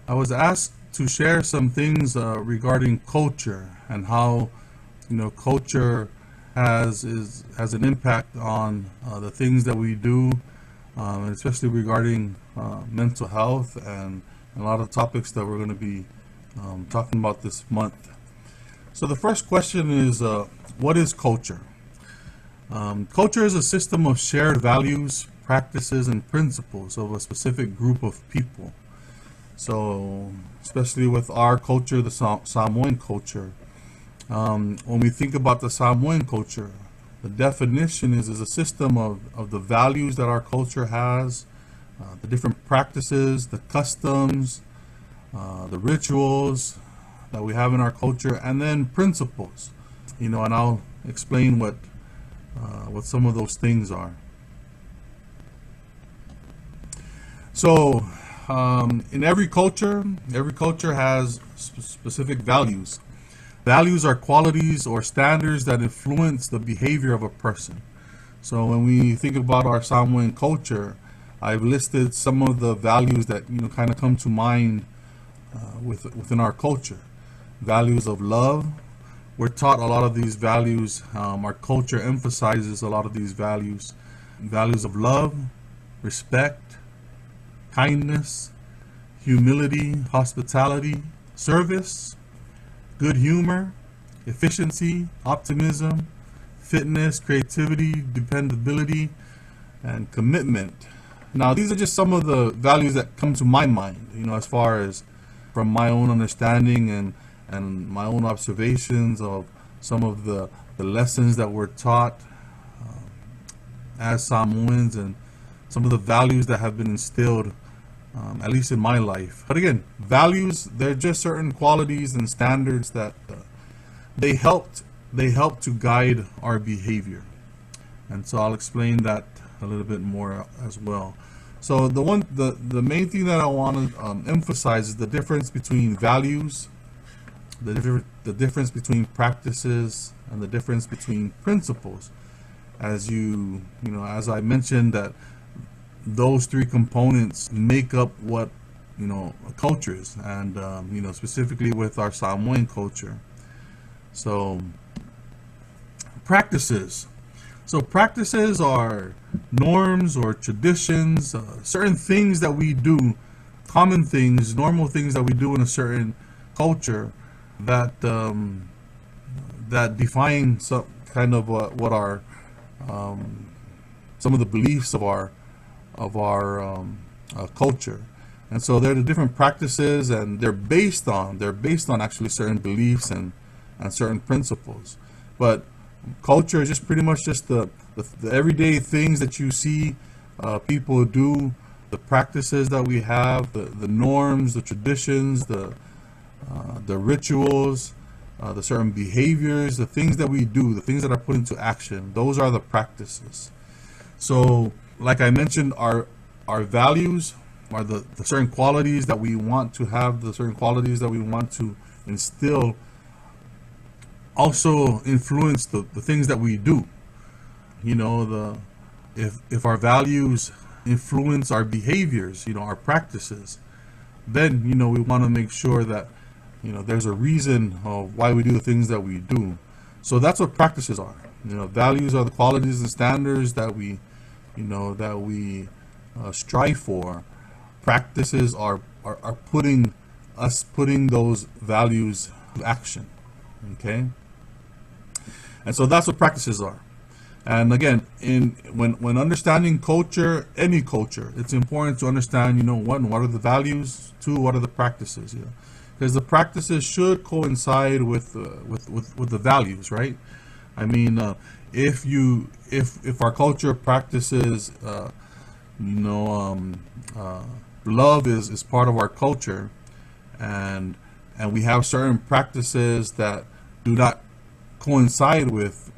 I was asked to share some things regarding culture and how culture has an impact on the things that we do, especially regarding mental health and a lot of topics that we're going to be talking about this month. So the first question is, what is culture? Culture is a system of shared values, practices, and principles of a specific group of people. So, especially with our culture, the Samoan culture, when we think about the Samoan culture, the definition is a system of the values that our culture has, the different practices, the customs, the rituals that we have in our culture, and then principles. And I'll explain what some of those things are. So, in every culture has specific values. Values are qualities or standards that influence the behavior of a person. So when we think about our Samoan culture, I've listed some of the values that kind of come to mind within our culture. Values of love. We're taught a lot of these values. Our culture emphasizes a lot of these values. Values of love, respect, kindness, humility, hospitality, service, good humor, efficiency, optimism, fitness, creativity, dependability, and commitment. Now, these are just some of the values that come to my mind, as far as from my own understanding and my own observations of some of the lessons that we're taught as Samoans, and some of the values that have been instilled, at least in my life. But again, values, they're just certain qualities and standards that they help to guide our behavior. And so I'll explain that a little bit more as well. So the main thing that I want to emphasize is the difference between values, the difference between practices, and the difference between principles. As as I mentioned, that those three components make up what a culture is, and specifically with our Samoan culture. So practices. So practices are norms or traditions, certain things that we do, common things, normal things that we do in a certain culture that that define some kind of what our some of the beliefs of our culture. And so they're the different practices, and they're based on actually certain beliefs and certain principles. But culture is just pretty much just the everyday things that you see people do, the practices that we have, the norms, the traditions, the rituals, the certain behaviors, the things that we do, the things that are put into action. Those are the practices. So, like I mentioned, our values are the certain qualities that we want to have, the certain qualities that we want to instill, also influence the things that we do. If our values influence our behaviors, our practices, then we want to make sure that there's a reason of why we do the things that we do. So that's what practices are. Values are the qualities and standards that we strive for. Practices are putting those values to action. Okay, and so that's what practices are. And again, when understanding culture, any culture, it's important to understand, one, what are the values? Two, what are the practices? Because the practices should coincide with the values, right? I mean, if our culture practices, love is part of our culture, and we have certain practices that do not coincide with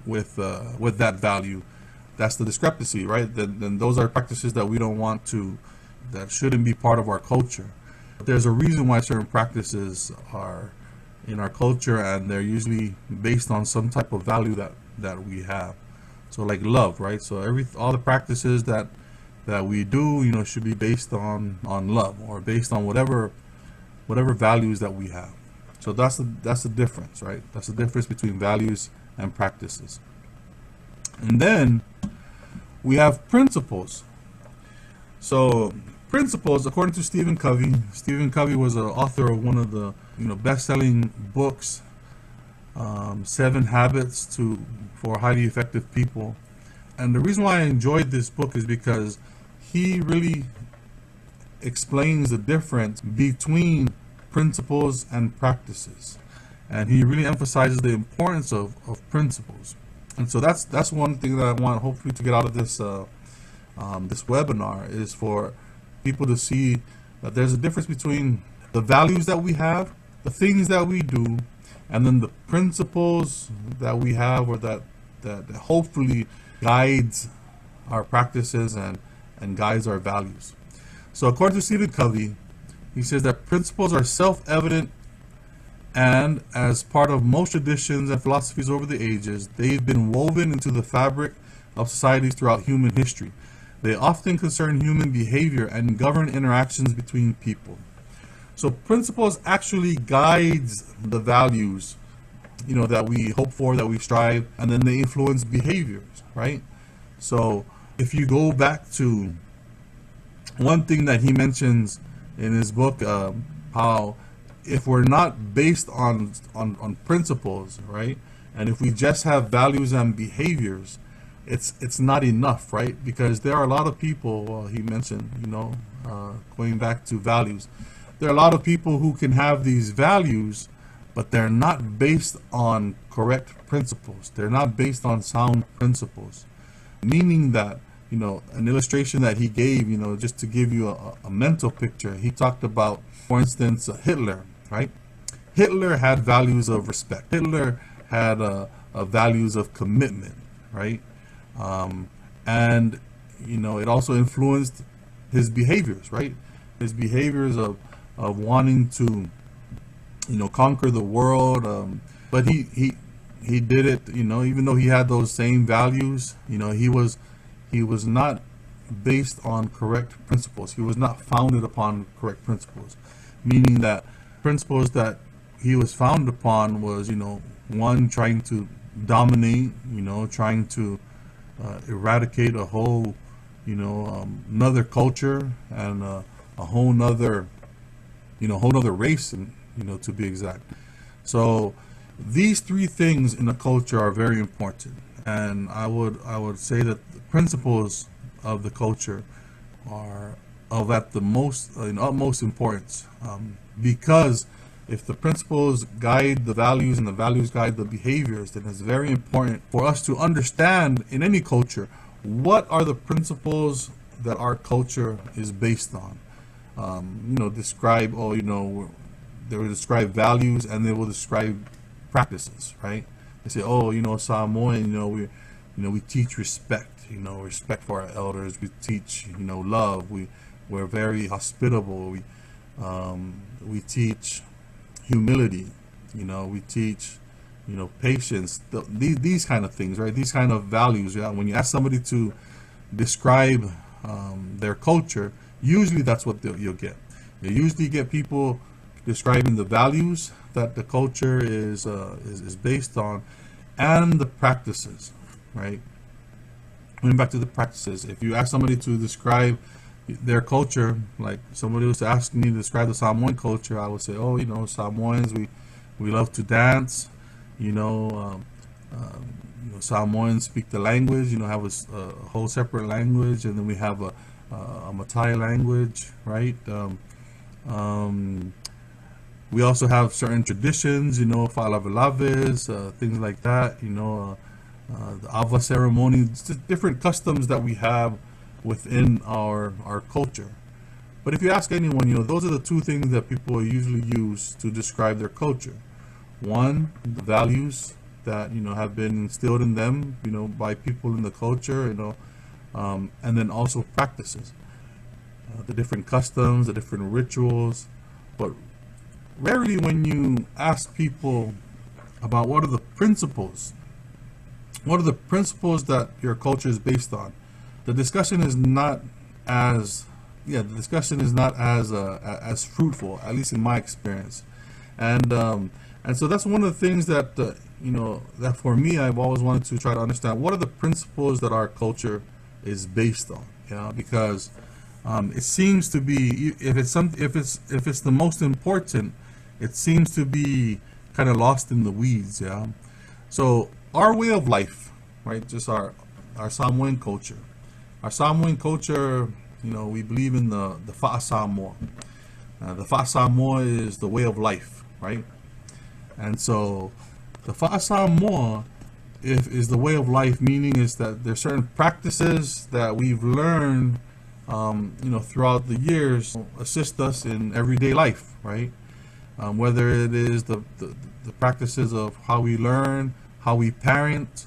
that value, that's the discrepancy, right? Then those are practices that we don't want to, that shouldn't be part of our culture. But there's a reason why certain practices are in our culture, and they're usually based on some type of value that we have. So like love, right? So all the practices that we do, should be based on love, or based on whatever whatever values that we have. So that's the difference, right? That's the difference between values and practices. And then we have principles. So principles, according to Stephen Covey. Stephen Covey was an author of one of the best-selling books, 7 Habits for Highly Effective People. And the reason why I enjoyed this book is because he really explains the difference between principles and practices, and he really emphasizes the importance of principles. And so that's one thing that I want hopefully to get out of this this webinar, is for people to see that there's a difference between the values that we have, the things that we do, and then the principles that we have, or that hopefully guides our practices and guides our values. So according to Stephen Covey, he says that principles are self-evident, and as part of most traditions and philosophies over the ages, they've been woven into the fabric of societies throughout human history. They often concern human behavior and govern interactions between people. So principles actually guides the values, that we hope for, that we strive, and then they influence behaviors, right? So if you go back to one thing that he mentions in his book, how if we're not based on principles, right, and if we just have values and behaviors, it's not enough, right? Because there are a lot of people, he mentioned, going back to values, there are a lot of people who can have these values, but they're not based on correct principles. They're not based on sound principles, meaning that, an illustration that he gave, just to give you a mental picture, he talked about, for instance, Hitler, right? Hitler had values of respect. Hitler had values of commitment, right? And, it also influenced his behaviors, right? His behaviors of wanting to, conquer the world. But he did it, even though he had those same values, he was not based on correct principles. He was not founded upon correct principles, meaning that principles that he was founded upon was, one, trying to dominate, trying to eradicate a whole, another culture, and a whole nother, race, and, to be exact. So these 3 things in a culture are very important, and I would say that the principles of the culture are of at the most utmost importance, because if the principles guide the values and the values guide the behaviors, then it's very important for us to understand in any culture what are the principles that our culture is based on. Describe, they will describe values, and they will describe practices, right? They say, Samoan, we teach respect, respect for our elders. We teach, love. We're very hospitable. We teach humility. We teach, patience. These kind of things, right? These kind of values. Yeah. When you ask somebody to describe their culture, usually that's what you'll get. You usually get people describing the values that the culture is based on, and the practices, right? Going back to the practices, if you ask somebody to describe their culture, like somebody was asking me to describe the Samoan culture, I would say, Samoans, we love to dance, Samoans speak the language, have a whole separate language, and then we have a Matai language, right? We also have certain traditions, falavelaves, things like that, the Ava ceremony, just different customs that we have within our culture. But if you ask anyone, those are the 2 things that people usually use to describe their culture. One, the values that, have been instilled in them, by people in the culture, and then also practices, the different customs, the different rituals. But rarely when you ask people about what are the principles that your culture is based on, the discussion is not as yeah, the discussion is not as fruitful, at least in my experience. And and so that's one of the things that that for me, I've always wanted to try to understand what are the principles that our culture is based on. Because it seems to be, if it's the most important, it seems to be kind of lost in the weeds. Yeah. So our way of life, right? Just our Samoan culture. Our Samoan culture, we believe in the Fa'a Samoa. The Fa'a Samoa is the way of life, right? And so the Fa'a Samoa is the way of life, meaning is that there's certain practices that we've learned, throughout the years, assist us in everyday life, right? Whether it is the practices of how we learn, how we parent,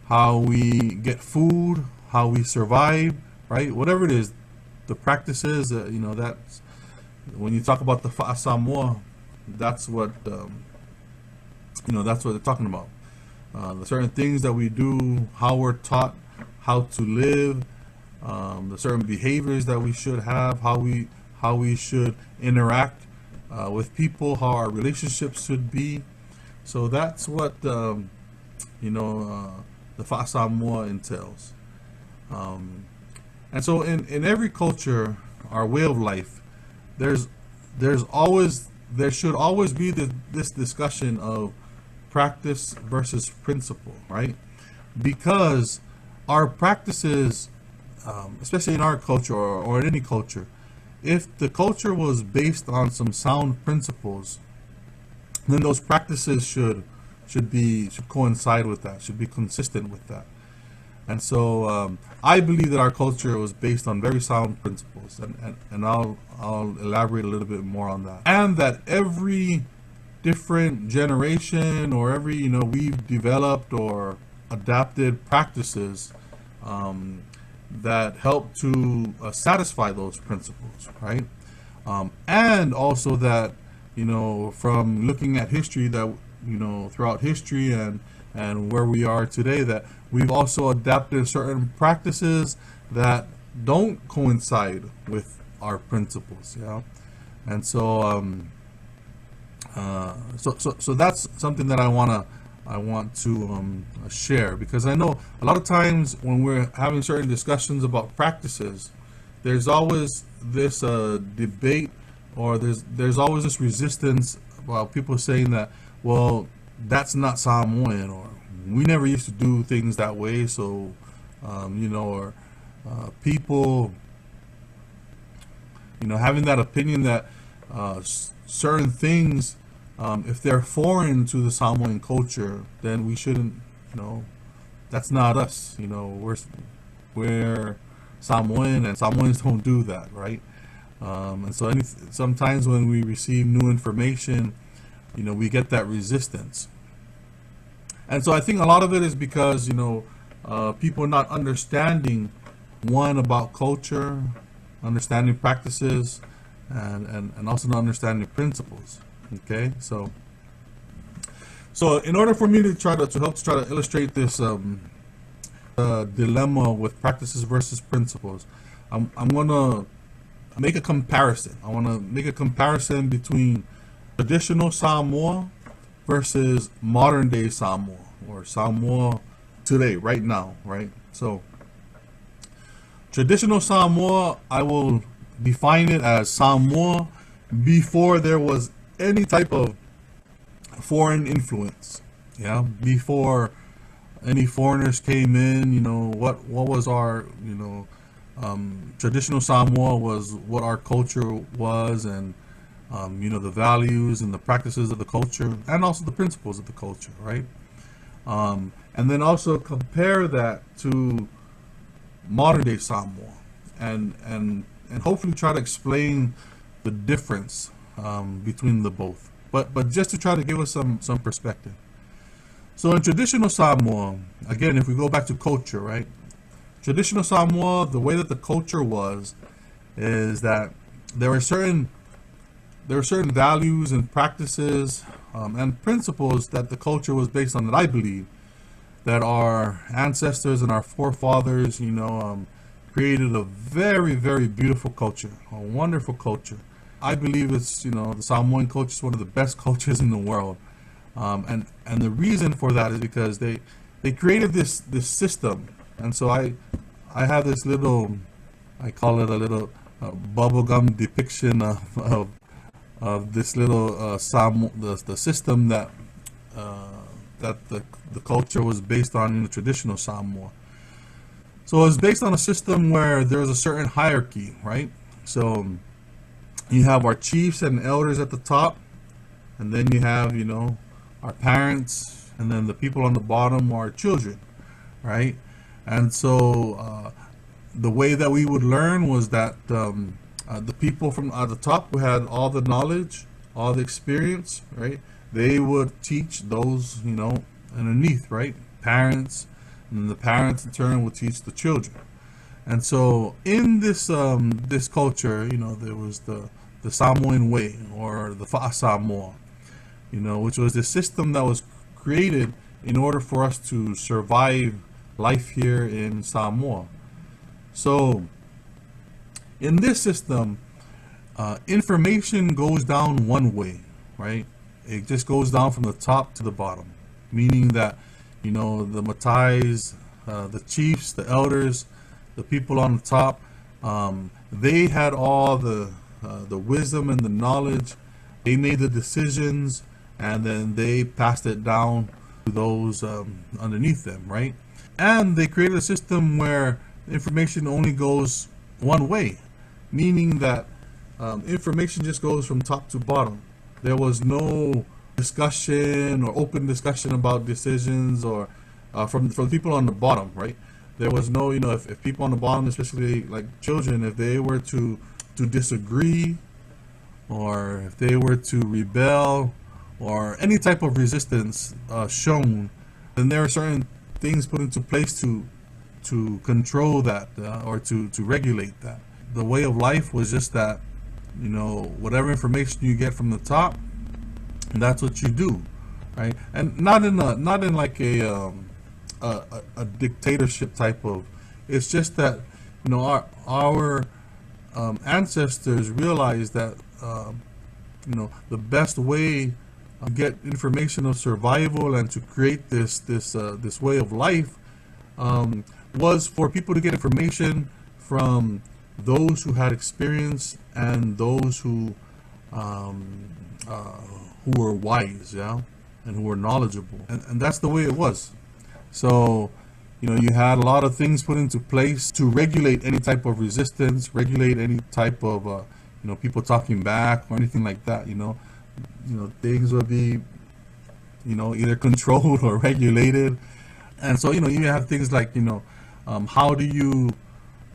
how we get food, how we survive, right? Whatever it is, the practices, that's when you talk about the Fa'a Samoa, that's what that's what they're talking about. The certain things that we do, how we're taught how to live, the certain behaviors that we should have, how we should interact with people, how our relationships should be. So that's what the Fa'a Samoa entails. And so in every culture, our way of life, there should always be this discussion of practice versus principle, right? Because our practices, especially in our culture or in any culture, if the culture was based on some sound principles, then those practices should coincide with that, should be consistent with that. And so I believe that our culture was based on very sound principles, and I'll elaborate a little bit more on that. And that every different generation or every, we've developed or adapted practices that help to satisfy those principles, right? And also that, from looking at history, that, throughout history and where we are today, that we've also adapted certain practices that don't coincide with our principles. Yeah. And so so that's something that I want to share, because I know a lot of times when we're having certain discussions about practices, there's always this debate, or there's always this resistance about people saying that, well, that's not Samoan, or we never used to do things that way. So or people having that opinion that certain things, if they're foreign to the Samoan culture, then we shouldn't, that's not us. We're Samoan, and Samoans don't do that, right? And so sometimes when we receive new information, we get that resistance. And so I think a lot of it is because, people not understanding, one, about culture, understanding practices, and also not understanding principles. Okay, so in order for me to help illustrate this dilemma with practices versus principles, I'm gonna make a comparison. I want to make a comparison between traditional Samoa versus modern day Samoa, or Samoa today, right now, right? So traditional Samoa, I will define it as Samoa before there was any type of foreign influence. Yeah, before any foreigners came in, what was our, traditional Samoa was what our culture was, and the values and the practices of the culture, and also the principles of the culture, right? And then also compare that to modern day Samoa, and hopefully try to explain the difference between the both, but just to try to give us some perspective. So in traditional Samoa, again, if we go back to culture, right? Traditional Samoa, the way that the culture was, is that there were certain values and practices and principles that the culture was based on, that I believe that our ancestors and our forefathers, created a very, very beautiful culture, a wonderful culture. I believe it's, the Samoan culture is one of the best cultures in the world. And the reason for that is because they created this system. And so I have this little, I call it a little bubblegum depiction of this little the system that the culture was based on in the traditional Samoa. So it's based on a system where there's a certain hierarchy, right? So you have our chiefs and elders at the top, and then you have, our parents, and then the people on the bottom are children, right? And so the way that we would learn was that the people from at the top who had all the knowledge, all the experience, right? They would teach those, underneath, right? Parents, and the parents in turn would teach the children. And so in this this culture, there was the Samoan way, or the Fa'a Samoa, which was the system that was created in order for us to survive life here in Samoa. So in this system, information goes down one way, right? It just goes down from the top to the bottom, meaning that, the Matais, the chiefs, the elders, the people on the top, they had all the wisdom and the knowledge. They made the decisions, and then they passed it down to those underneath them, right? And they created a system where information only goes one way, meaning that information just goes from top to bottom. There was no discussion or open discussion about decisions, or from the people on the bottom, right? There was no, if people on the bottom, especially like children, if they were to disagree, or if they were to rebel, or any type of resistance shown, then there are certain things put into place to control that, or to regulate that. The way of life was just that, whatever information you get from the top, that's what you do, right? And not in like a dictatorship type of. It's just that, our ancestors realized that the best way to get information of survival and to create this way of life was for people to get information from those who had experience and those who were wise, and who were knowledgeable, and that's the way it was. So you had a lot of things put into place to regulate any type of resistance, regulate any type of people talking back or anything like that. Things would be either controlled or regulated. And so you have things like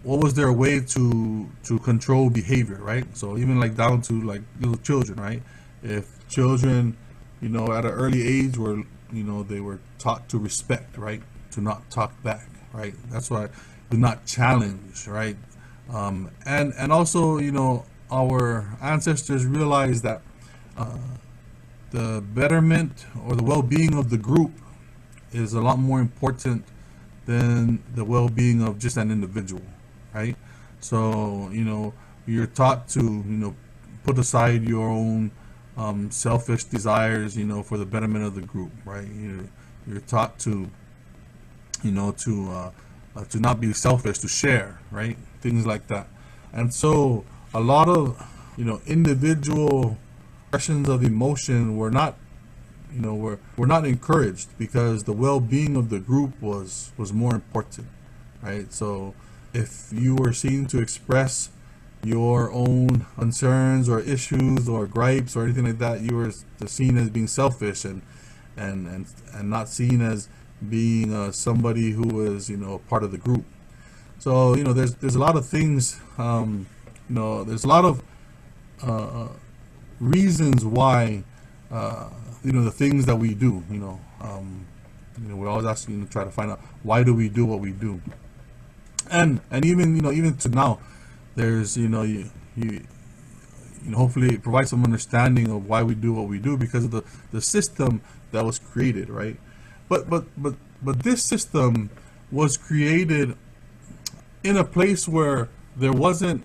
what was their way to control behavior, right? So even like down to like little children, right? If children at an early age were they were taught to respect, right? To not talk back, right? That's why do not challenge, right? And also our ancestors realized that the betterment or the well-being of the group is a lot more important than the well-being of just an individual, right? So you're taught to put aside your own selfish desires, for the betterment of the group, right? You're taught to to not be selfish, to share, right? Things like that. And so a lot of individual expressions of emotion were not were not encouraged, because the well-being of the group was more important, right? So if you were seen to express your own concerns or issues or gripes or anything like that, you were seen as being selfish and not seen as being somebody who was a part of the group. So there's a lot of things, there's a lot of reasons why the things that we do, we're always asking to try to find out, why do we do what we do? And even even to now, there's you hopefully it provides some understanding of why we do what we do, because of the system that was created, right? But this system was created in a place where there wasn't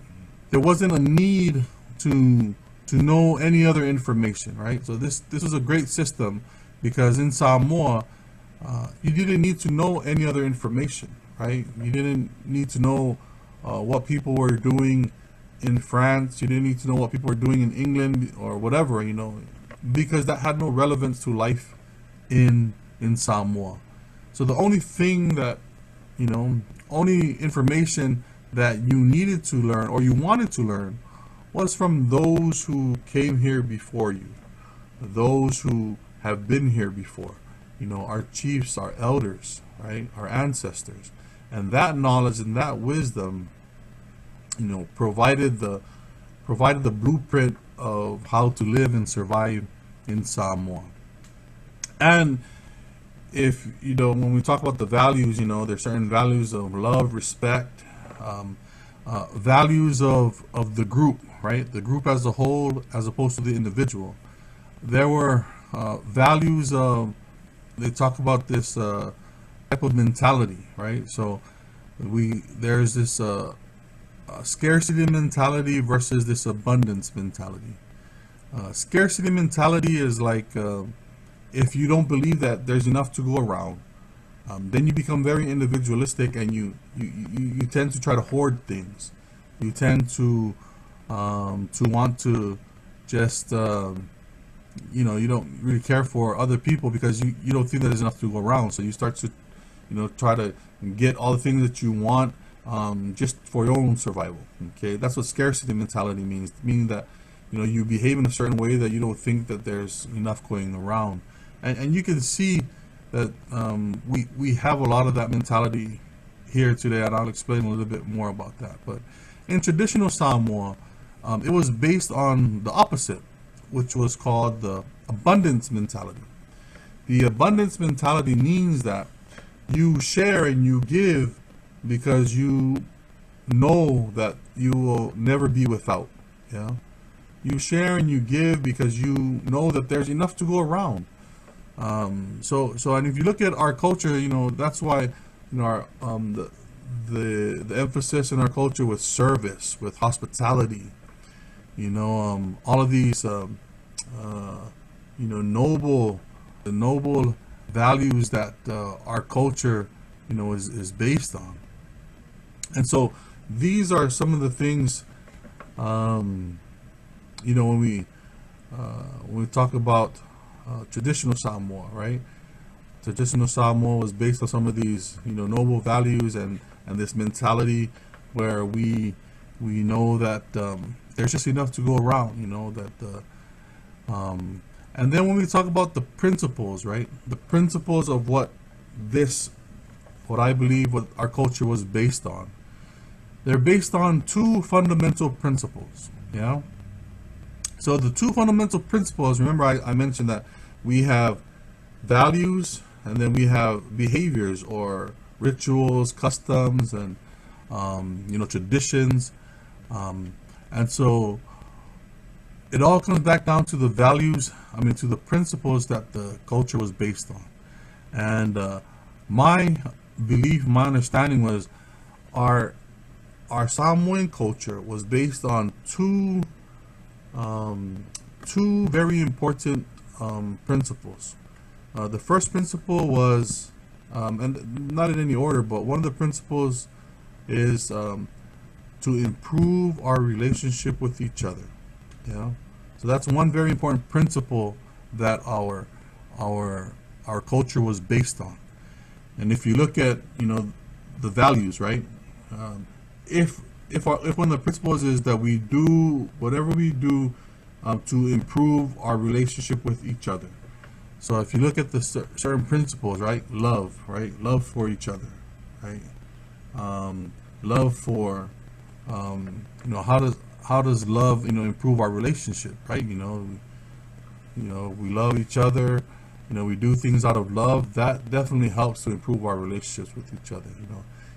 a need to know any other information, right? So this was a great system because in Samoa, you didn't need to know any other information, right? You didn't need to know what people were doing in France. You didn't need to know what people were doing in England or whatever, because that had no relevance to life in Samoa. So the only thing that, only information that you needed to learn or you wanted to learn was from those who came here before you, those who have been here before, our chiefs, our elders, right, our ancestors. And that knowledge and that wisdom, provided the blueprint of how to live and survive in Samoa. And if when we talk about the values, there's certain values of love, respect, values of the group, right? The group as a whole, as opposed to the individual. There were values of, they talk about this type of mentality, right? So there's this scarcity mentality versus this abundance mentality. Scarcity mentality is like, if you don't believe that there's enough to go around, then you become very individualistic, and you tend to try to hoard things. You tend to want to just you don't really care for other people because you don't think that there's enough to go around. So you start to try to get all the things that you want just for your own survival. Okay, that's what scarcity mentality means, meaning that you behave in a certain way that you don't think that there's enough going around. And you can see that we have a lot of that mentality here today, and I'll explain a little bit more about that. But in traditional Samoa, it was based on the opposite, which was called the abundance mentality. The abundance mentality means that you share and you give because you know that you will never be without. Yeah, you share and you give because you know that there's enough to go around. So and if you look at our culture, that's why our the emphasis in our culture with service, with hospitality, all of these noble values that our culture is based on. And so these are some of the things when we talk about traditional Samoa, right? Traditional Samoa was based on some of these, noble values and this mentality where we know that there's just enough to go around, and then when we talk about the principles, right? The principles of what I believe what our culture was based on. They're based on two fundamental principles, So the two fundamental principles, remember I mentioned that we have values and then we have behaviors or rituals, customs, and traditions. And so it all comes back down to the values, to the principles that the culture was based on. And my belief, my understanding was our Samoan culture was based on two very important principles. The first principle was, and not in any order, but one of the principles is to improve our relationship with each other. So that's one very important principle that our culture was based on. And if you look at the values, right? If one of the principles is that we do whatever we do to improve our relationship with each other. So if you look at the certain principles, right? Love, right? Love for each other, right? Love for, how does love, improve our relationship, right? We love each other. We do things out of love. That definitely helps to improve our relationships with each other.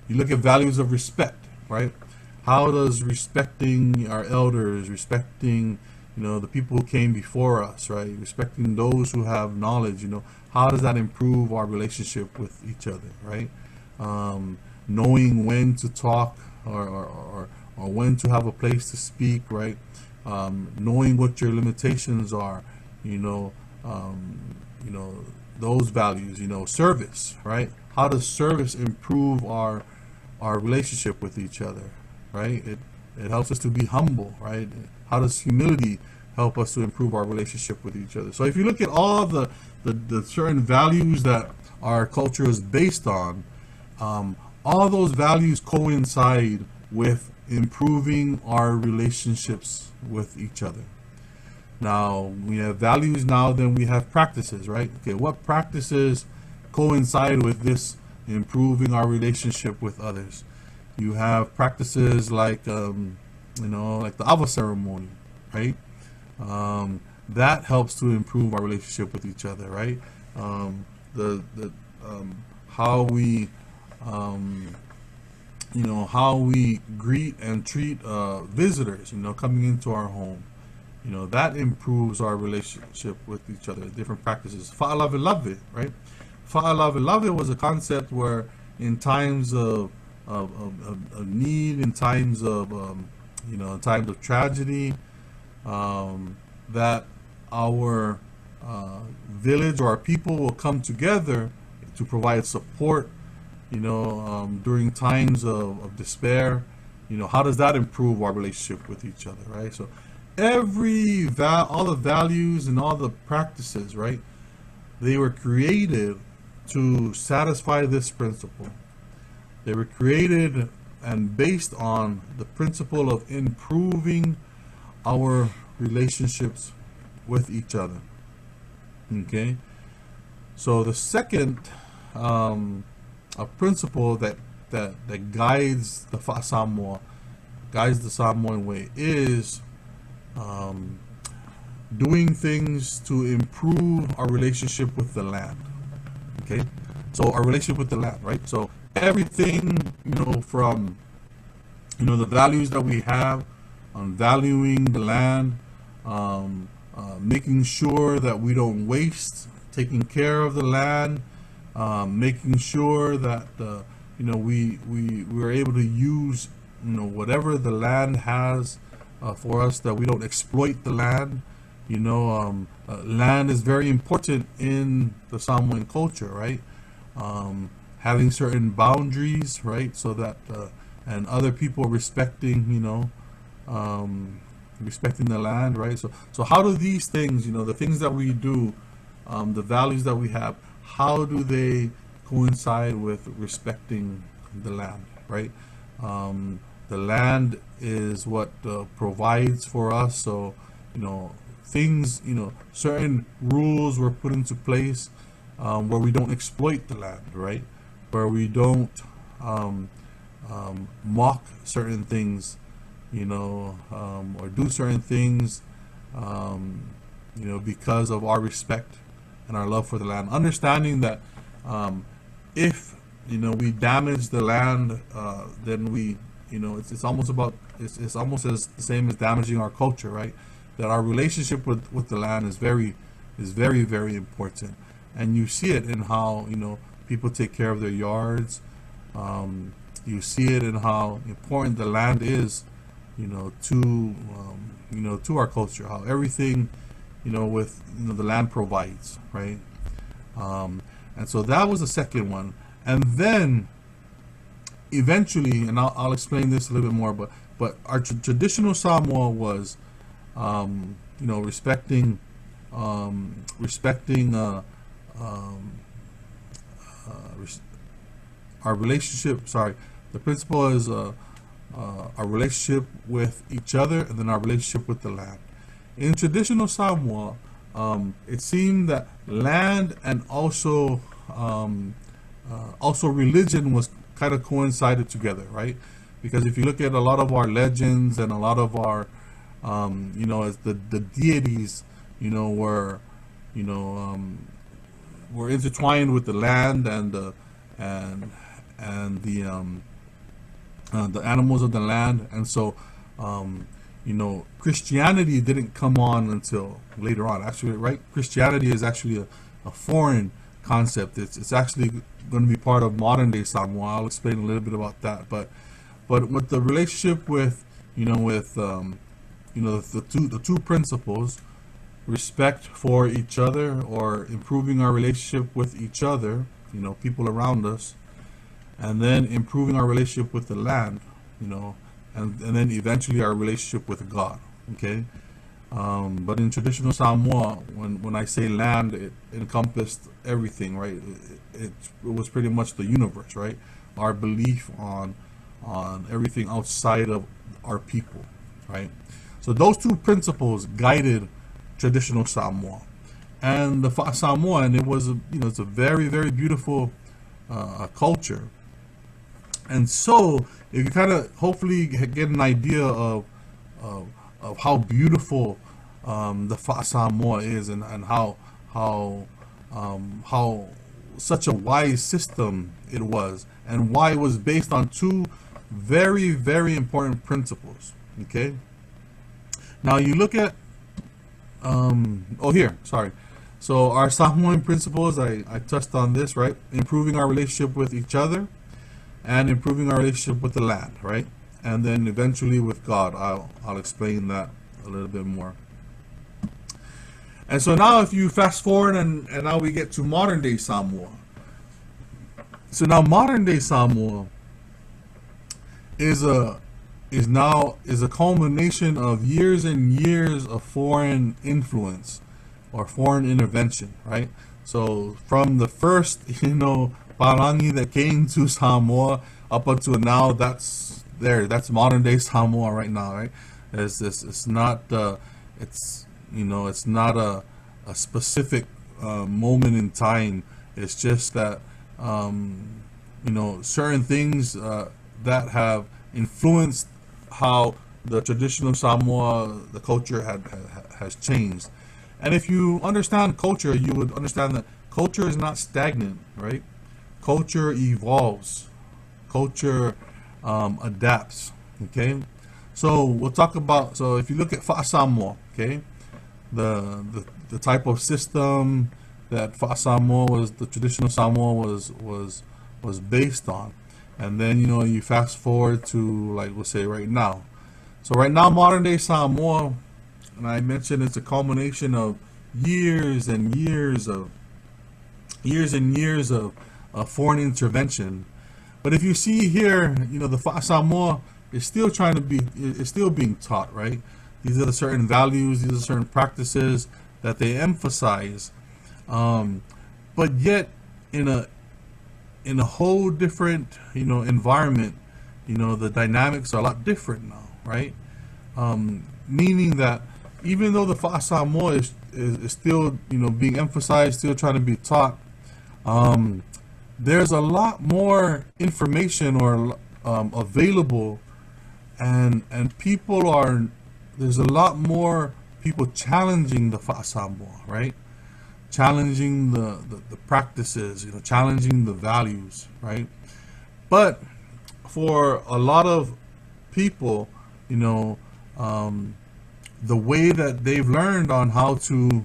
You look at values of respect, right? How does respecting our elders, respecting the people who came before us, right? Respecting those who have knowledge, how does that improve our relationship with each other, right? Knowing when to talk, or when to have a place to speak, right? Knowing what your limitations are, you know, those values, service, right? How does service improve our relationship with each other, right? It helps us to be humble, right? How does humility help us to improve our relationship with each other? So if you look at all the certain values that our culture is based on, all those values coincide with improving our relationships with each other. Now, we have values now, then we have practices, right? Okay, what practices coincide with this improving our relationship with others? You have practices like, like the Ava ceremony, right? That helps to improve our relationship with each other, right? How we, how we greet and treat visitors, coming into our home. That improves our relationship with each other. Different practices. Fa'alavelave, right? Fa'alavelave was a concept where in times of need, in times of, in times of tragedy, that our village or our people will come together to provide support, during times of despair. How does that improve our relationship with each other, right? So all the values and all the practices, right, they were created to satisfy this principle. They were created and based on the principle of improving our relationships with each other. Okay, so the second a principle that guides the Samoa, guides the Samoan way, is doing things to improve our relationship with the land. Okay, so our relationship with the land, right? So everything, from the values that we have on valuing the land, making sure that we don't waste, taking care of the land, making sure that we're able to use whatever the land has for us, that we don't exploit the land. Land is very important in the Samoan culture, right? Having certain boundaries, right, so that and other people respecting, respecting the land, right? So how do these things, the things that we do, the values that we have, how do they coincide with respecting the land, right? The land is what provides for us. So, things, certain rules were put into place where we don't exploit the land, right? Where we don't mock certain things, or do certain things, because of our respect and our love for the land. Understanding that if we damage the land, then we, it's almost as the same as damaging our culture, right? That our relationship with the land is very, very important, and you see it in how people take care of their yards. You see it in how important the land is, to our culture. How everything, with the land provides, right? And so that was the second one, and then eventually, and I'll explain this a little bit more, but our traditional Samoa was, respecting our relationship. Sorry, the principle is our relationship with each other, and then our relationship with the land. In traditional Samoa, it seemed that land and also religion was kind of coincided together, right? Because if you look at a lot of our legends and a lot of our, as the deities, were intertwined with the land and the animals of the land, and so Christianity didn't come on until later on. Actually, right? Christianity is actually a foreign concept. It's actually going to be part of modern day Samoa. I'll explain a little bit about that. But But with the relationship with, the two principles, respect for each other, or improving our relationship with each other, people around us, and then improving our relationship with the land, and then eventually our relationship with God. Okay. But in traditional Samoa, when I say land, it encompassed everything, right? It was pretty much the universe, right? Our belief on everything outside of our people, right? So those two principles guided traditional Samoa, and the Samoan. It was it's a very, very beautiful culture. And so if you kind of hopefully get an idea of how beautiful the Samoa is, and how such a wise system it was, and why it was based on two very, very important principles. Okay. Now you look at so our Samoan principles, I touched on this, right? Improving our relationship with each other, and improving our relationship with the land, right? And then eventually with God. I'll explain that a little bit more. And so now if you fast forward, and now we get to modern day Samoa. So now modern day Samoa is a culmination of years and years of foreign influence or foreign intervention, right? So from the first, Parangi that came to Samoa up until now, that's modern day Samoa right now, right? It's not it's not a specific moment in time. It's just that certain things that have influenced how the traditional Samoa, the culture has changed. And if you understand culture, you would understand that culture is not stagnant, right? Culture evolves. Culture adapts. Okay. So we'll talk about. So if you look at Samoa, okay, the type of system that Samoa was, the traditional Samoa was based on, and then you fast forward to, like, we'll say right now. So right now, modern day Samoa, and I mentioned it's a culmination of years and years of foreign intervention. But if you see here, the Samoa is still still being taught, right? These are the certain values, these are certain practices that they emphasize, but yet in a whole different environment. The dynamics are a lot different now, right? Meaning that even though the Samoa is still being emphasized, still trying to be taught, there's a lot more information or available, and there's a lot more people challenging the Samoa, right? Challenging the practices, challenging the values, right? But for a lot of people, the way that they've learned on how to,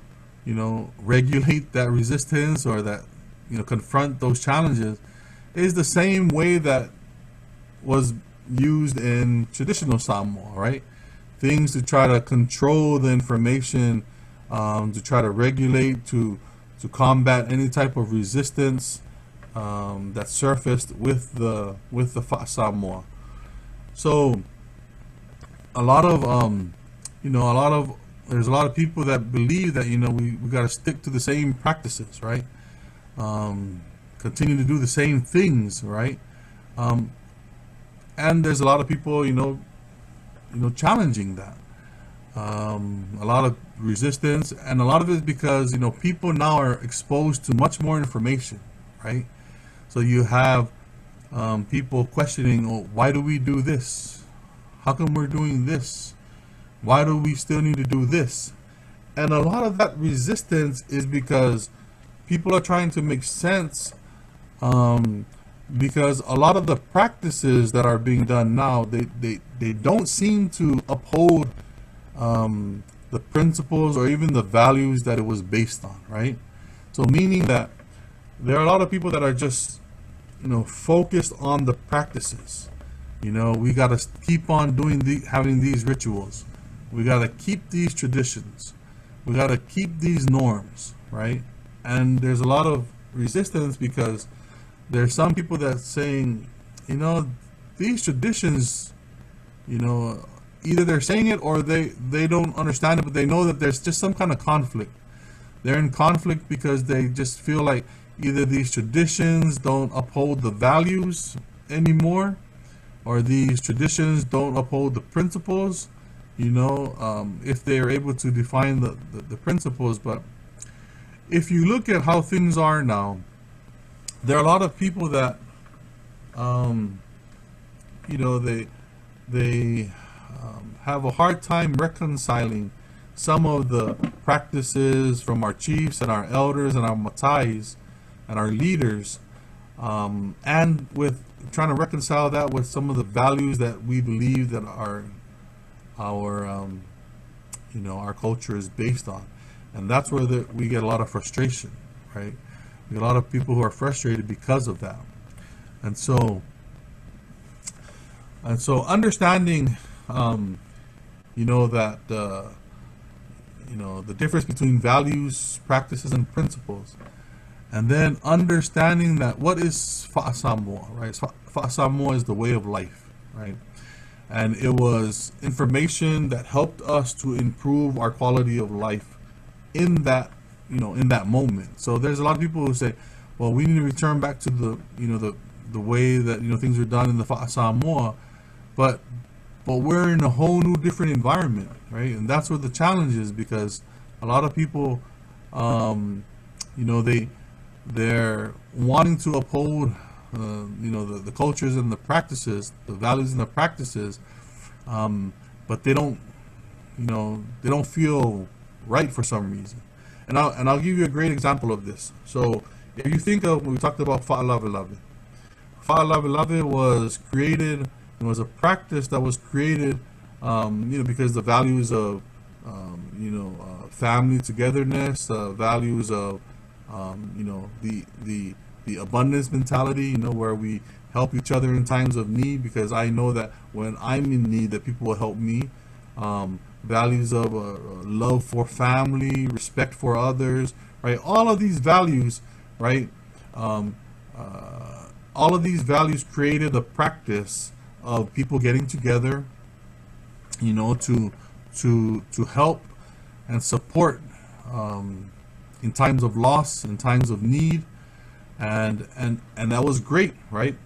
regulate that resistance, or that, confront those challenges, is the same way that was used in traditional Samoa, right? Things to try to control the information, to try to regulate, to combat any type of resistance that surfaced with the Samoa. So there's a lot of people that believe that we got to stick to the same practices, right? Continue to do the same things, right? And there's a lot of people challenging that. A lot of resistance, and a lot of it is because people now are exposed to much more information, right? So you have people questioning, oh, why do we do this? How come we're doing this? Why do we still need to do this? And a lot of that resistance is because people are trying to make sense, because a lot of the practices that are being done now, they don't seem to uphold the principles or even the values that it was based on, right? So meaning that there are a lot of people that are just focused on the practices, You know, we got to keep on having these rituals. We got to keep these traditions. We got to keep these norms, right? And there's a lot of resistance because there's some people that saying, you know, these traditions, you know, either they're saying it or they don't understand it, but they know that there's just some kind of conflict. They're in conflict because they just feel like either these traditions don't uphold the values anymore, or these traditions don't uphold the principles, you know, if they are able to define the principles. But if you look at how things are now, there are a lot of people that, you know, they have a hard time reconciling some of the practices from our chiefs and our elders and our matais and our leaders, and with trying to reconcile that with some of the values that we believe that our you know, our culture is based on. And that's where we get a lot of frustration, right? We get a lot of people who are frustrated because of that. And so understanding, you know, that you know, the difference between values, practices, and principles, and then understanding that what is Samoa, right? Samoa is the way of life, right? And it was information that helped us to improve our quality of life in that, you know, in that moment. So there's a lot of people who say, well, we need to return back to the, you know, the way that, you know, things were done in the Samoa, but we're in a whole new different environment, right? And that's where the challenge is, because a lot of people, you know, they're wanting to uphold, you know, the cultures and the practices, the values and the practices, but they don't, you know, they don't feel right for some reason. And I'll give you a great example of this. So if you think of when we talked about Fa'alavelave, Fa'alavelave was created. It was a practice that was created, you know, because the values of, you know, family togetherness, values of, you know, the abundance mentality, you know, where we help each other in times of need, because I know that when I'm in need, that people will help me. Values of love for family, respect for others, right? All of these values, right? All of these values created a practice of people getting together, you know, to help and support in times of loss, in times of need, and that was great, right?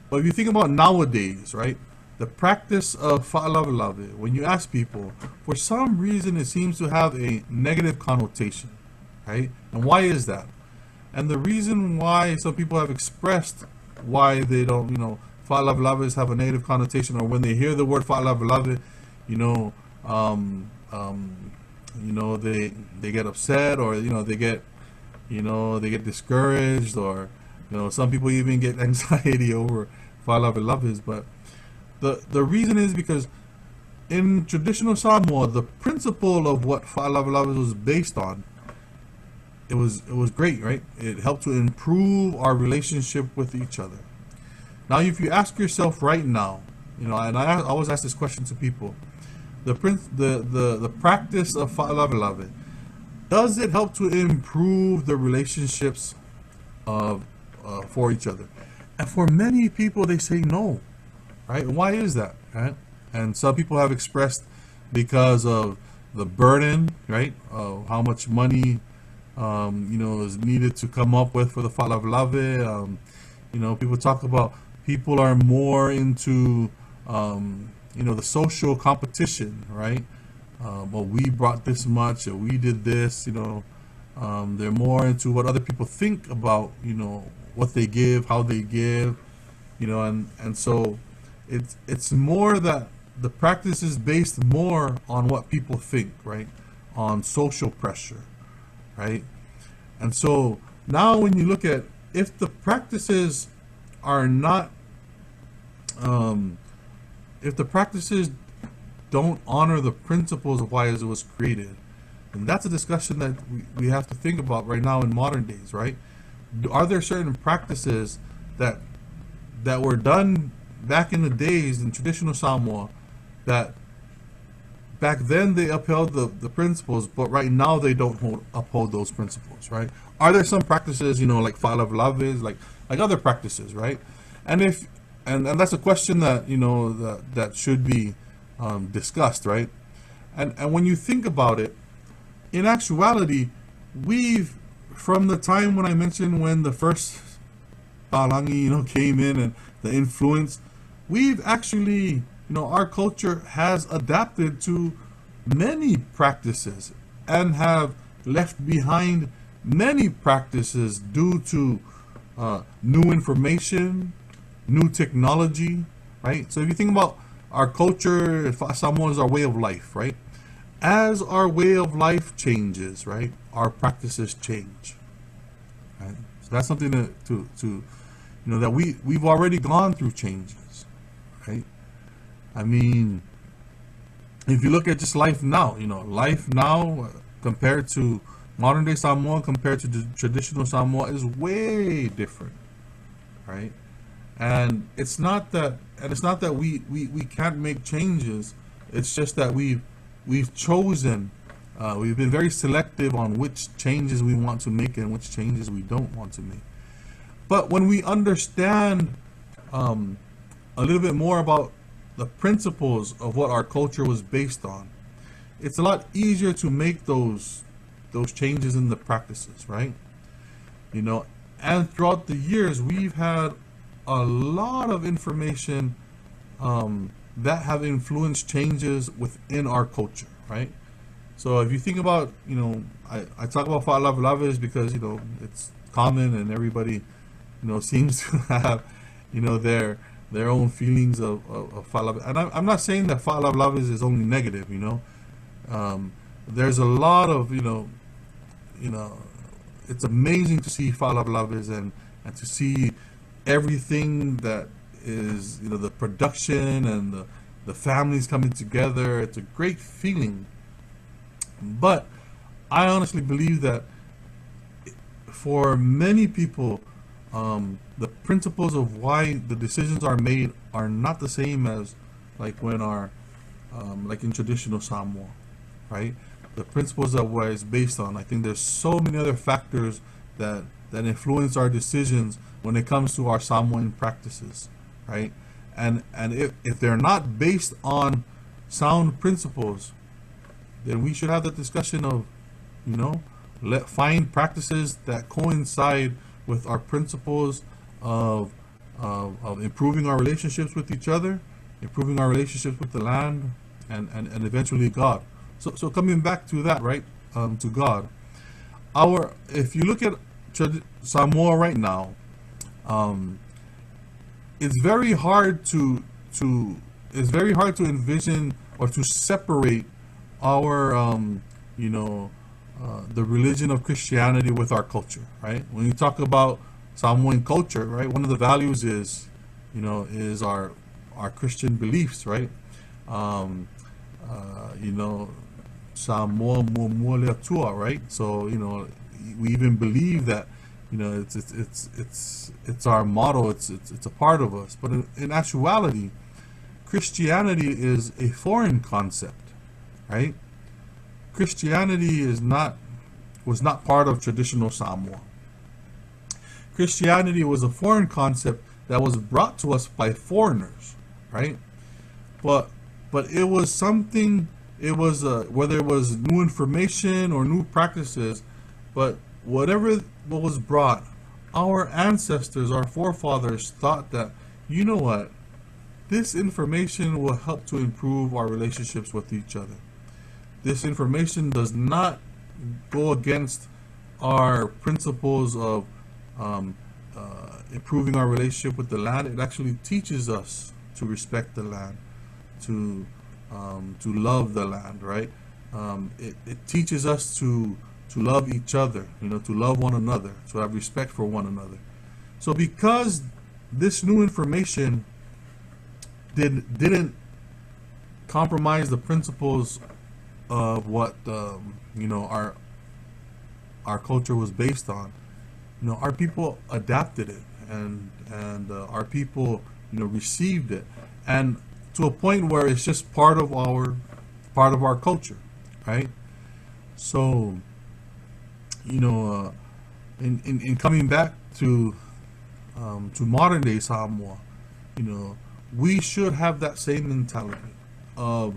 But if you think about nowadays, right, the practice of Fa'alavelave, when you ask people, for some reason it seems to have a negative connotation, right? And why is that? And the reason why some people have expressed why they don't, you know, Fa'alavelave have a negative connotation, or when they hear the word Fa'alavelave, you know, you know, they get upset, or, you know, they get discouraged, or, you know, some people even get anxiety over Fa'alavelave. But the reason is because in traditional Samoa, the principle of what Fa'alavelave was based on, it was great, right? It helped to improve our relationship with each other. Now, if you ask yourself right now, you know, and I always ask this question to people, the practice of Fa'alavelave, does it help to improve the relationships of for each other? And for many people, they say no, right? Why is that, right? And some people have expressed because of the burden, right, of how much money, you know, is needed to come up with for the Fa'alavelave. You know, people talk about people are more into, you know, the social competition, right? Well, we brought this much, or we did this, you know. They're more into what other people think about, you know, what they give, how they give, you know, and so it's more that the practice is based more on what people think, right? On social pressure, right? And so now when you look at, if the practices are not, if the practices don't honor the principles of why it was created, and that's a discussion that we have to think about right now in modern days, right? Are there certain practices that were done back in the days in traditional Samoa, that back then they upheld the principles, but right now they don't uphold those principles, right? Are there some practices, like fa'alavilaves, like other practices, right? And if and that's a question that that should be discussed, right? And when you think about it, in actuality, we've from the time when I mentioned when the first Palangi, came in and the influence, we've actually, our culture has adapted to many practices and have left behind many practices due to new information, new technology, right? So if you think about our culture, Samoa is our way of life, right? As our way of life changes, right, our practices change, right? So that's something to that we've already gone through changes, right? I mean, if you look at just life now, life now compared to modern day Samoa compared to the traditional Samoa is way different, right? And it's not that we can't make changes. It's just that we've chosen, we've been very selective on which changes we want to make and which changes we don't want to make. But when we understand a little bit more about the principles of what our culture was based on, it's a lot easier to make those changes in the practices, right? And throughout the years, we've had a lot of information that have influenced changes within our culture, right? So if you think about, I talk about fa'alavilaves because, it's common and everybody, seems to have, their own feelings of fa'alavilaves. And I'm not saying that fa'alavilaves is only negative, there's a lot of, it's amazing to see fa'alavilaves and to see everything that is, the production and the families coming together. It's a great feeling. But I honestly believe that for many people, the principles of why the decisions are made are not the same as like when like in traditional Samoa, right? The principles that what it's based on. I think there's so many other factors that influence our decisions when it comes to our Samoan practices, right? And if they're not based on sound principles, then we should have the discussion of, find practices that coincide with our principles of improving our relationships with each other, improving our relationships with the land, and eventually God. So coming back to that, right, to God, if you look at Samoa right now, it's very hard to envision or to separate our the religion of Christianity with our culture, right? When you talk about Samoan culture, right, one of the values is our Christian beliefs, right? Samoa Muamualeatua, right? So we even believe that it's our motto. It's a part of us. But in actuality, Christianity is a foreign concept, right? Christianity was not part of traditional Samoa. Christianity was a foreign concept that was brought to us by foreigners, right? But it was something. It was whether it was new information or new practices, but whatever what was brought, our ancestors, our forefathers thought that, what, this information will help to improve our relationships with each other. This information does not go against our principles of improving our relationship with the land. It actually teaches us to respect the land, to love the land, right? It teaches us to love each other, to love one another, to have respect for one another. So because this new information didn't compromise the principles of what our culture was based on, our people adapted it, and our people received it, and to a point where it's just part of our culture, right? So, in coming back to modern day Samoa, we should have that same mentality of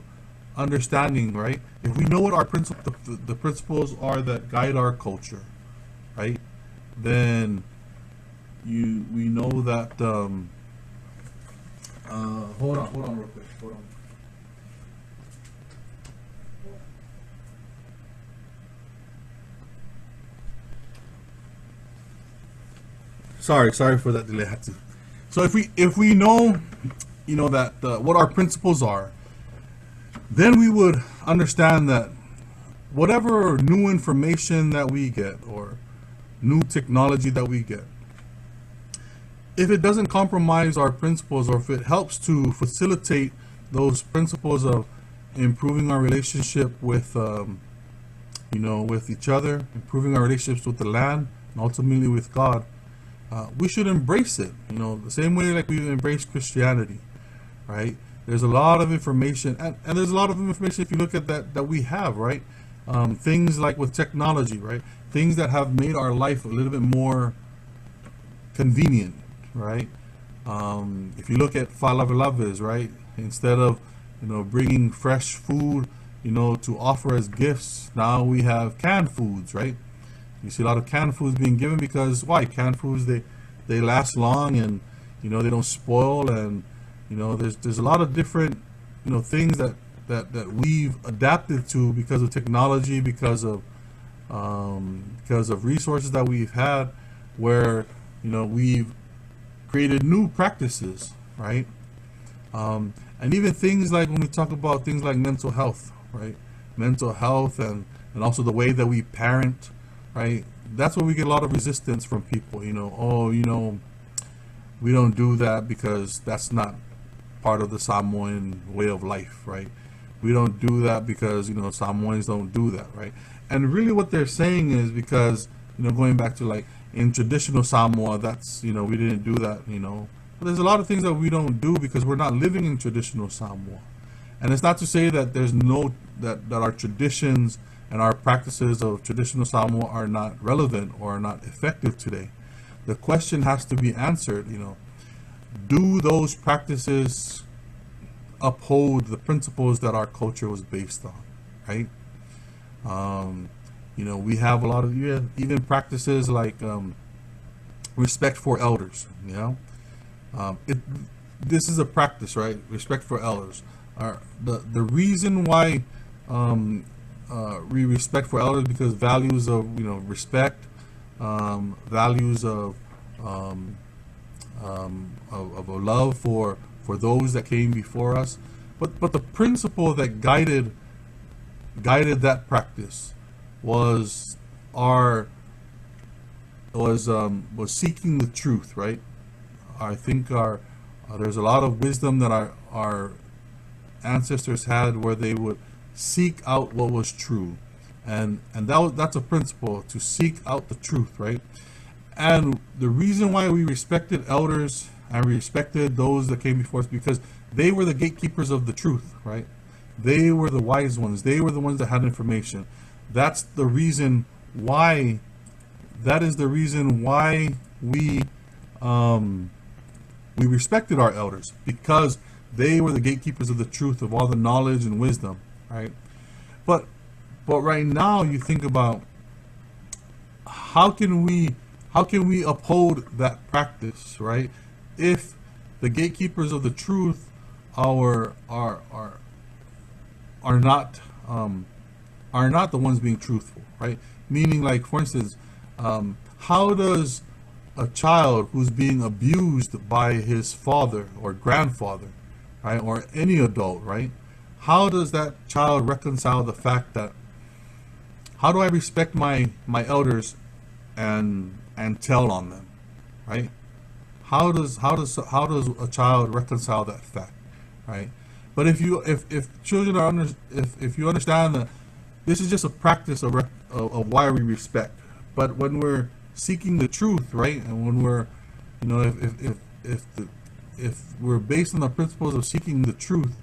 understanding, right? If we know what our the principles are that guide our culture, right? Then we know that. Hold on, real quick. Hold on. Sorry for that delay. I had to. So if we know, that what our principles are, then we would understand that whatever new information that we get or new technology that we get, if it doesn't compromise our principles, or if it helps to facilitate those principles of improving our relationship with with each other, improving our relationships with the land, and ultimately with God, we should embrace it. The same way like we embrace Christianity, right? There's a lot of information, and there's a lot of information if you look at that we have, right? Things like with technology, right? Things that have made our life a little bit more convenient, right? If you look at Falavelavas, right? Instead of bringing fresh food, to offer as gifts, now we have canned foods, right? You see a lot of canned foods being given because why? Canned foods, they last long, and they don't spoil, and there's a lot of different things that we've adapted to because of technology, because of resources that we've had, where we've created new practices, right? And even things like when we talk about things like mental health, right? Mental health, and also the way that we parent, right? That's where we get a lot of resistance from people. We don't do that because that's not part of the Samoan way of life, right? We don't do that because Samoans don't do that, right? And really what they're saying is because going back to like in traditional Samoa, that's we didn't do that, but there's a lot of things that we don't do because we're not living in traditional Samoa. And it's not to say that there's that our traditions and our practices of traditional Samoa are not relevant or are not effective today. The question has to be answered, do those practices uphold the principles that our culture was based on, right? We have a lot of even practices like respect for elders. This is a practice, right? Respect for elders. The reason why we respect for elders because values of respect, values of a love for those that came before us, but the principle that guided that practice was seeking the truth, right? I think there's a lot of wisdom that our ancestors had, where they would seek out what was true, and that's a principle, to seek out the truth, right? And the reason why we respected elders and we respected those that came before us, because they were the gatekeepers of the truth, right? They were the wise ones. They were the ones that had information. That's the reason why. That is the reason why we respected our elders, because they were the gatekeepers of the truth, of all the knowledge and wisdom, right? But right now, you think about how can we uphold that practice, right? If the gatekeepers of the truth are not the ones being truthful, right? Meaning, like, for instance, how does a child who's being abused by his father or grandfather, right, or any adult, right, how does that child reconcile the fact that, how do I respect my elders and tell on them, right? How does a child reconcile that fact, right? But if children are if you understand that this is just a practice of why we respect, but when we're seeking the truth, right, and when we're, if if we're based on the principles of seeking the truth,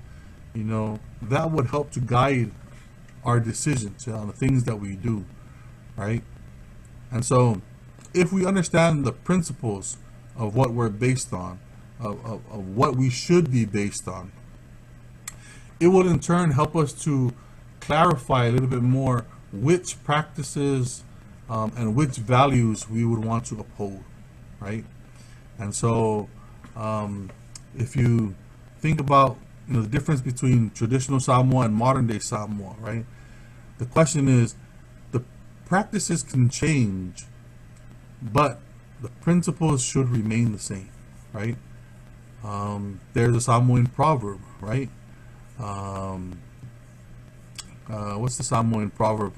that would help to guide our decisions on the things that we do, right? And so, if we understand the principles of what we're based on, of what we should be based on, it will in turn help us to clarify a little bit more which practices and which values we would want to uphold, right? And so, if you think about the difference between traditional Samoa and modern day Samoa, right? The question is, the practices can change, but the principles should remain the same, right? There's a Samoan proverb, right? What's the Samoan proverb?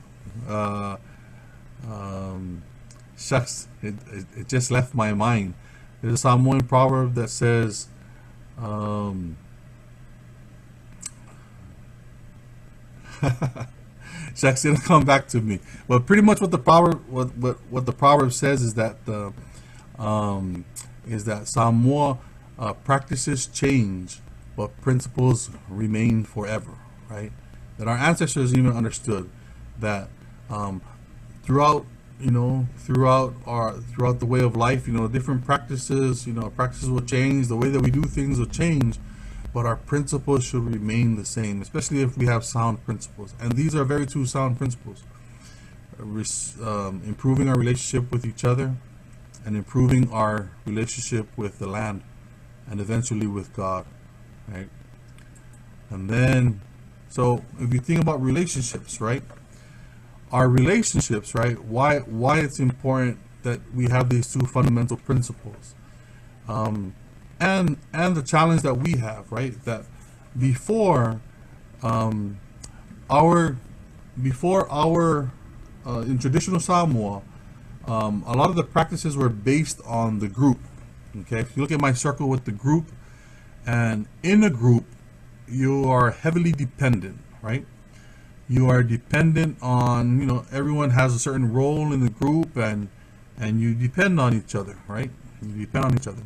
Shucks, it just left my mind. There's a Samoan proverb that says, shucks, it'll come back to me. But pretty much what the proverb, what the proverb says is that Samoa practices change, but principles remain forever, right? That our ancestors even understood that throughout the way of life, different practices, practices will change, the way that we do things will change, but our principles should remain the same, especially if we have sound principles. And these are very two sound principles: improving our relationship with each other, and improving our relationship with the land, and eventually with God, right? And then, so if you think about relationships, right? Our relationships, right? Why it's important that we have these two fundamental principles, and the challenge that we have, right? That before our in traditional Samoa, a lot of the practices were based on the group. Okay, if you look at my circle with the group, and in a group, you are heavily dependent, right? You are dependent on, everyone has a certain role in the group, and you depend on each other, right? You depend on each other.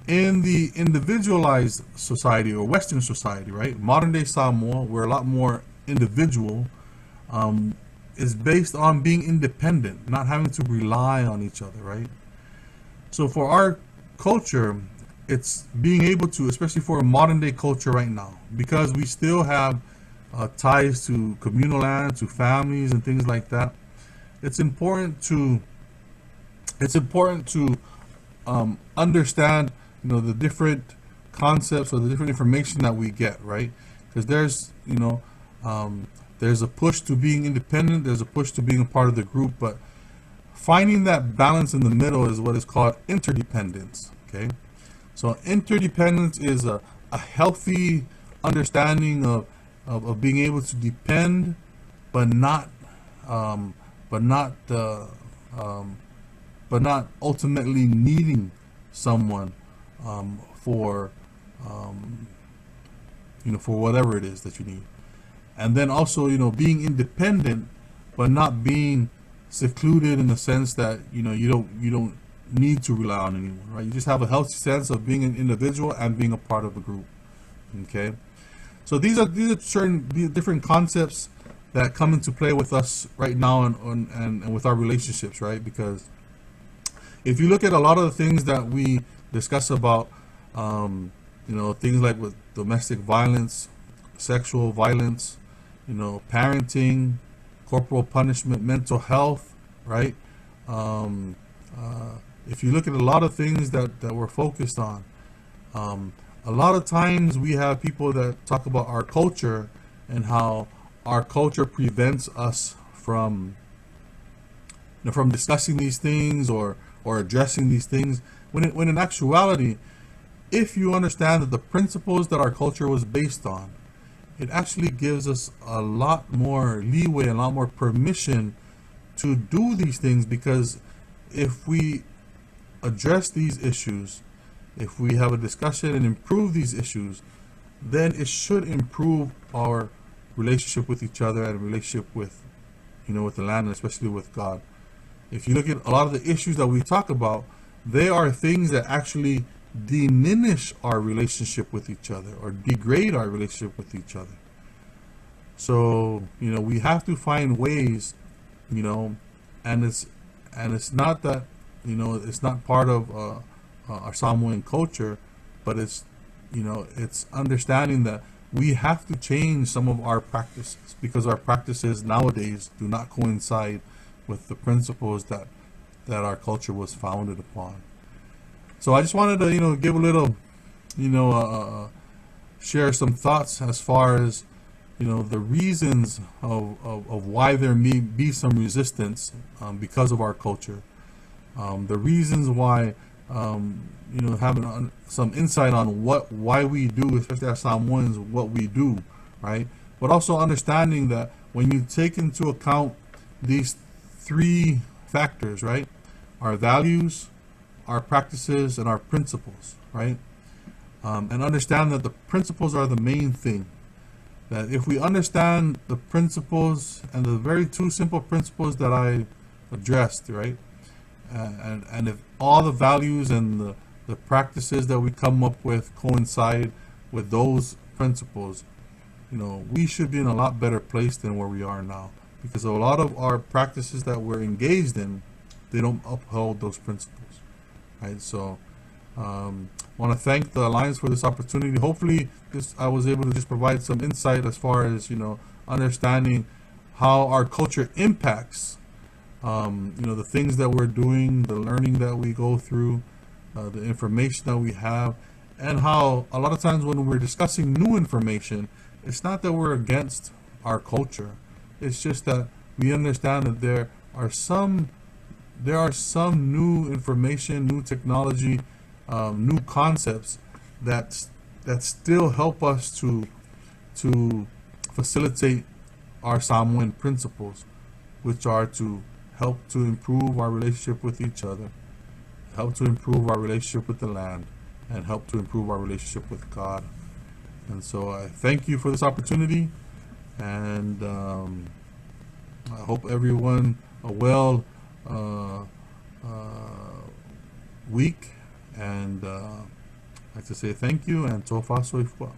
In the individualized society or Western society, right? Modern day Samoa, we're a lot more individual, is based on being independent, not having to rely on each other, right? So for our culture, it's being able to, especially for a modern day culture right now, because we still have ties to communal land, to families and things like that. It's important to understand, the different concepts or the different information that we get, right? Because there's a push to being independent, there's a push to being a part of the group, but finding that balance in the middle is what is called interdependence. Okay, so interdependence is a healthy understanding of being able to depend, but not ultimately needing someone for whatever it is that you need. And then also, being independent, but not being secluded in the sense that you don't need to rely on anyone, right? You just have a healthy sense of being an individual and being a part of a group. Okay, so these are certain different concepts that come into play with us right now and with our relationships, right? Because if you look at a lot of the things that we discuss about, things like with domestic violence, sexual violence, parenting, corporal punishment, mental health, right? If you look at a lot of things that we're focused on, a lot of times we have people that talk about our culture and how our culture prevents us from discussing these things or addressing these things, when in actuality, if you understand that the principles that our culture was based on, it actually gives us a lot more leeway, a lot more permission to do these things, because if we address these issues, if we have a discussion and improve these issues, then it should improve our relationship with each other and relationship with the land, and especially with God. If you look at a lot of the issues that we talk about, they are things that actually diminish our relationship with each other or degrade our relationship with each other. So, we have to find ways, and it's not that, it's not part of our Samoan culture, but it's understanding that we have to change some of our practices because our practices nowadays do not coincide with the principles that our culture was founded upon. So I just wanted to, give a little, share some thoughts as far as, the reasons of why there may be some resistance because of our culture. The reasons why, having some insight on why we do, especially as Samoans, what we do, right? But also understanding that when you take into account these three factors, right? Our values, our practices, and our principles, right? And understand that the principles are the main thing. That if we understand the principles and the very two simple principles that I addressed, right? And if all the values and the practices that we come up with coincide with those principles, we should be in a lot better place than where we are now. Because a lot of our practices that we're engaged in, they don't uphold those principles, right? So I want to thank the Alliance for this opportunity. Hopefully I was able to just provide some insight as far as, understanding how our culture impacts, the things that we're doing, the learning that we go through, the information that we have, and how a lot of times when we're discussing new information, it's not that we're against our culture. It's just that we understand that there are some new information, new technology, new concepts that still help us to facilitate our Samoan principles, which are to help to improve our relationship with each other, help to improve our relationship with the land, and help to improve our relationship with God. And so I thank you for this opportunity, and I hope everyone a well week, and I'd like to say thank you and tofa soifua.